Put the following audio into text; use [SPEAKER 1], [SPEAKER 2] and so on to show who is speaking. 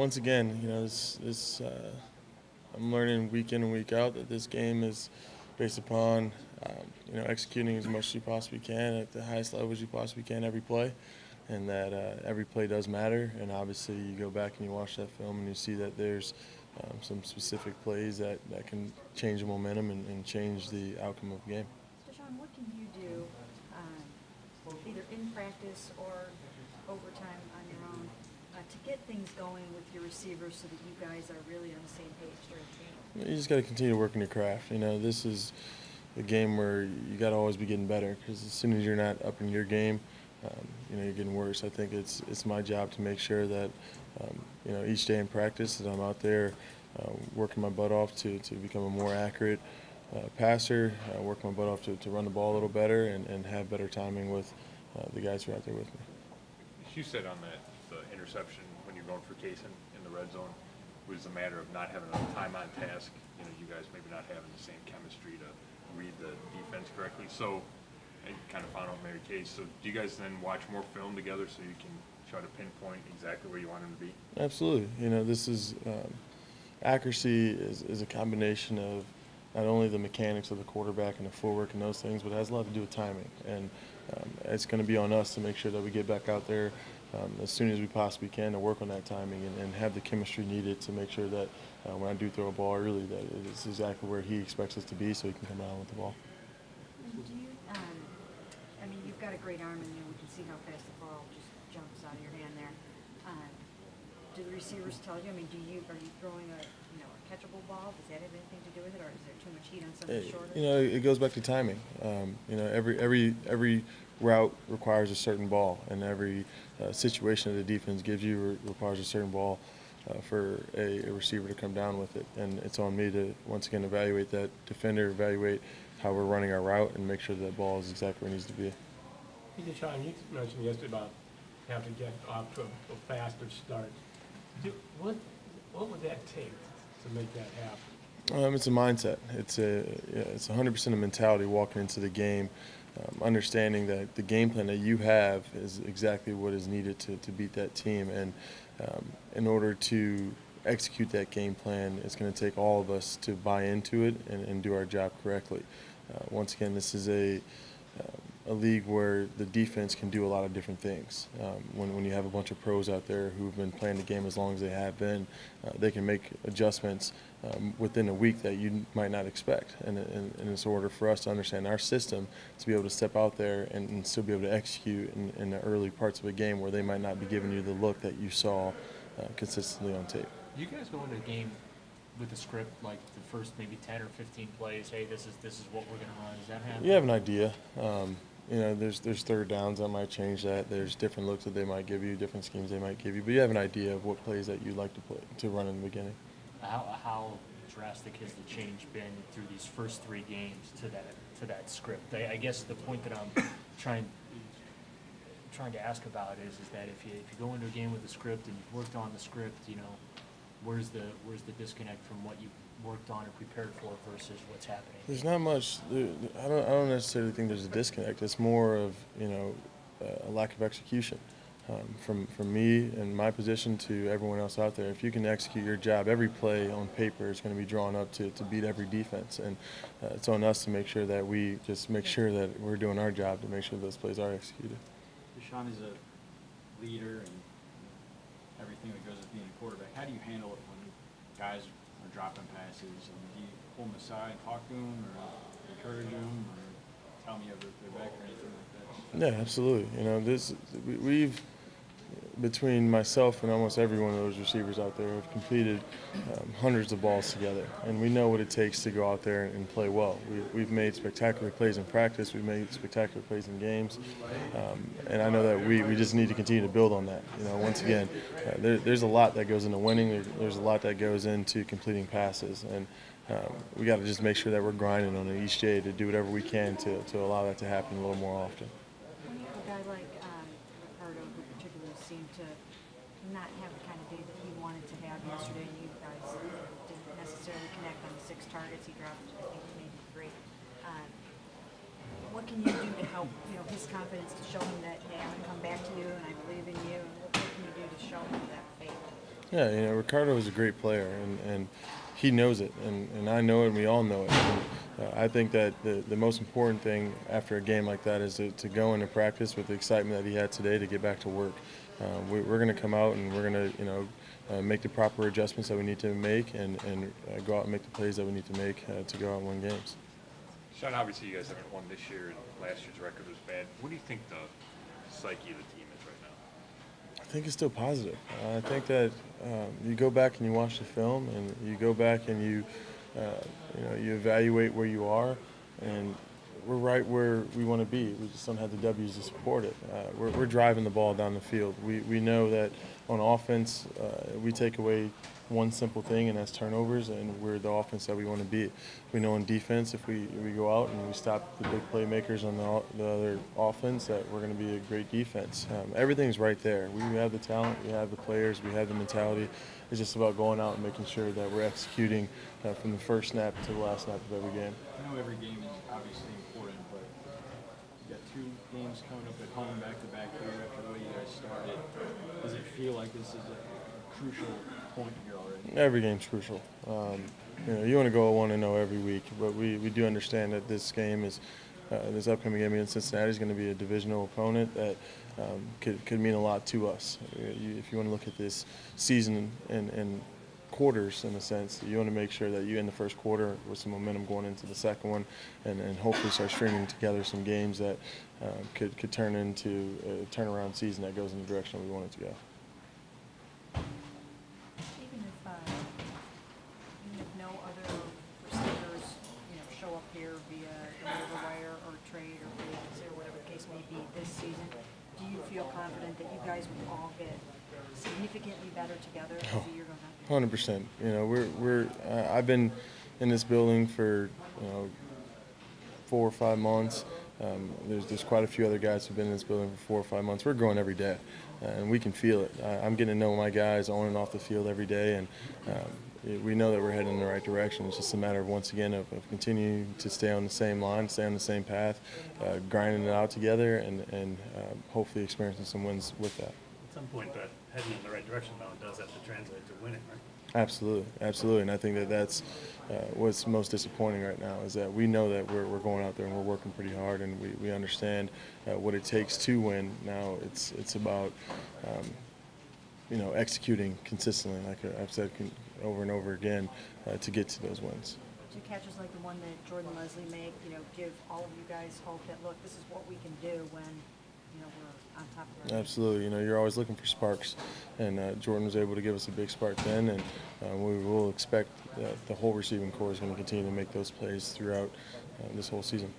[SPEAKER 1] once again, I'm learning week in and week out that this game is based upon, executing as much as you possibly can at the highest levels you possibly can every play, and that every play does matter. And obviously, you go back and you watch that film and you see that there's some specific plays that can change the momentum and change the outcome of the game.
[SPEAKER 2] DeShone, what can you do, either in practice or overtime on your own, to get things going with your receivers so that you guys are really on the same page during the game?
[SPEAKER 1] You just got to continue to work on your craft. This is a game where you got to always be getting better, because as soon as you're not up in your game, you're getting worse. I think it's my job to make sure that each day in practice that I'm out there working my butt off to become a more accurate passer, working my butt off to run the ball a little better and have better timing with the guys who are out there with me.
[SPEAKER 3] You said on the interception when you're going for Kaysen in the red zone was a matter of not having enough time on task. You guys maybe not having the same chemistry to read the defense correctly. So, and kind of found out Mary Case. So, do you guys then watch more film together so you can try to pinpoint exactly where you want him to be?
[SPEAKER 1] Absolutely. This is accuracy is a combination of not only the mechanics of the quarterback and the footwork and those things, but it has a lot to do with timing. And it's going to be on us to make sure that we get back out there as soon as we possibly can to work on that timing and have the chemistry needed to make sure that when I do throw a ball early, that it's exactly where he expects us to be so he can come out with the ball.
[SPEAKER 2] And do you, you've got a great arm in you. We can see how fast the ball just jumps out of your hand there. Do the receivers tell you? Are you throwing a catchable ball? Does that have anything to do with it, or is there too much heat on something shorter?
[SPEAKER 1] It goes back to timing. Every route requires a certain ball, and every situation that the defense gives you requires a certain ball for a receiver to come down with it. And it's on me to, once again, evaluate that defender, evaluate how we're running our route, and make sure that ball is exactly where it needs to be.
[SPEAKER 4] Hey, DeShone, you mentioned yesterday about having to get off to a faster start. What would that take to make that happen?
[SPEAKER 1] It's a mindset. It's 100% a mentality walking into the game, understanding that the game plan that you have is exactly what is needed to beat that team. And in order to execute that game plan, it's going to take all of us to buy into it and do our job correctly. Once again, this is a league where the defense can do a lot of different things. When you have a bunch of pros out there who've been playing the game as long as they have been, they can make adjustments within a week that you might not expect. And it's in order for us to understand our system to be able to step out there and still be able to execute in the early parts of a game where they might not be giving you the look that you saw consistently on tape.
[SPEAKER 5] You guys go into a game with a script, like the first maybe 10 or 15 plays, hey, this is what we're going to run. Does that happen?
[SPEAKER 1] You have an idea. There's third downs that might change that. There's different looks that they might give you, different schemes they might give you, but you have an idea of what plays that you'd like to run in the beginning.
[SPEAKER 5] How drastic has the change been through these first 3 games to that script? I guess the point that I'm trying to ask about is that if you go into a game with a script and you've worked on the script, where's the disconnect from what you worked on and prepared for versus what's happening?
[SPEAKER 1] There's not much. I don't necessarily think there's a disconnect. It's more of a lack of execution from me and my position to everyone else out there. If you can execute your job, every play on paper is going to be drawn up to beat every defense, and it's on us to make sure that we just make sure that we're doing our job to make sure those plays are executed.
[SPEAKER 6] DeShone is a leader and everything that goes with being a quarterback. How do you handle it when guys are dropping passes? Do you pull them aside, talk to them, or encourage them, or tell them you have their back or anything like that?
[SPEAKER 1] Yeah, absolutely. We've between myself and almost every one of those receivers out there have completed hundreds of balls together, and we know what it takes to go out there and play well. We've made spectacular plays in practice. We've made spectacular plays in games, and I know that we just need to continue to build on that. Once again, there's a lot that goes into winning. There's a lot that goes into completing passes, and we got to just make sure that we're grinding on it each day to do whatever we can to allow that to happen a little more often.
[SPEAKER 2] When you have a guy like Ricardo, who particularly seemed to not have the kind of day that he wanted to have yesterday, and you guys didn't necessarily connect on the 6 targets he dropped, I think maybe 3. What can you do to help his confidence, to show him that, hey, I'm going to come back to you and I believe in you? And what can you do to show him that faith?
[SPEAKER 1] Yeah, Ricardo is a great player, and he knows it, and I know it, and we all know it. And, I think that the most important thing after a game like that is to go into practice with the excitement that he had today to get back to work. We're going to come out and we're going to make the proper adjustments that we need to make and go out and make the plays that we need to make to go out and win games.
[SPEAKER 3] Sean, obviously you guys haven't won this year, and last year's record was bad. What do you think the psyche of the team is right now?
[SPEAKER 1] I think it's still positive. I think that you go back and you watch the film, and you go back and you evaluate where you are, and we're right where we want to be. We just don't have the W's to support it. We're driving the ball down the field. We know that on offense, we take away one simple thing, and that's turnovers, and we're the offense that we want to be. We know on defense, if we go out and we stop the big playmakers on the other offense, that we're going to be a great defense. Everything's right there. We have the talent, we have the players, we have the mentality. It's just about going out and making sure that we're executing from the first snap to the last snap of every game.
[SPEAKER 6] I know every game is obviously important, but you got 2 games coming up at home back-to-back here after the way you guys started. Does it feel like this is a crucial point here already?
[SPEAKER 1] Every game's crucial. You want to go 1-0 every week, but we do understand that this game is this upcoming game against Cincinnati is going to be a divisional opponent that could mean a lot to us. If you want to look at this season in quarters, in a sense, you want to make sure that you end the first quarter with some momentum going into the second one, and hopefully start stringing together some games that could turn into a turnaround season that goes in the direction we want it to go.
[SPEAKER 2] Even if no other receivers, show up here via the waiver wire or trade or free agency or whatever the case may be this season, do you feel confident that you guys will all get significantly better together as the year goes on?
[SPEAKER 1] 100%. I've been in this building for 4 or 5 months. There's quite a few other guys who've been in this building for 4 or 5 months. We're growing every day, and we can feel it. I'm getting to know my guys on and off the field every day, and we know that we're heading in the right direction. It's just a matter of, once again, of continuing to stay on the same line, stay on the same path, grinding it out together, and hopefully experiencing some wins with that.
[SPEAKER 7] At some point, that heading in the right direction, though, does have to translate to winning, right?
[SPEAKER 1] Absolutely, and I think that's what's most disappointing right now, is that we know that we're going out there and we're working pretty hard, and we understand what it takes to win. Now it's about executing consistently, like I've said over and over again, to get to those wins.
[SPEAKER 2] Do catches like the one that Jordan Leslie made, give all of you guys hope that, look, this is what we can do when we're on top of our
[SPEAKER 1] Absolutely. You're always looking for sparks, and Jordan was able to give us a big spark then, and we will expect that the whole receiving corps is going to continue to make those plays throughout this whole season.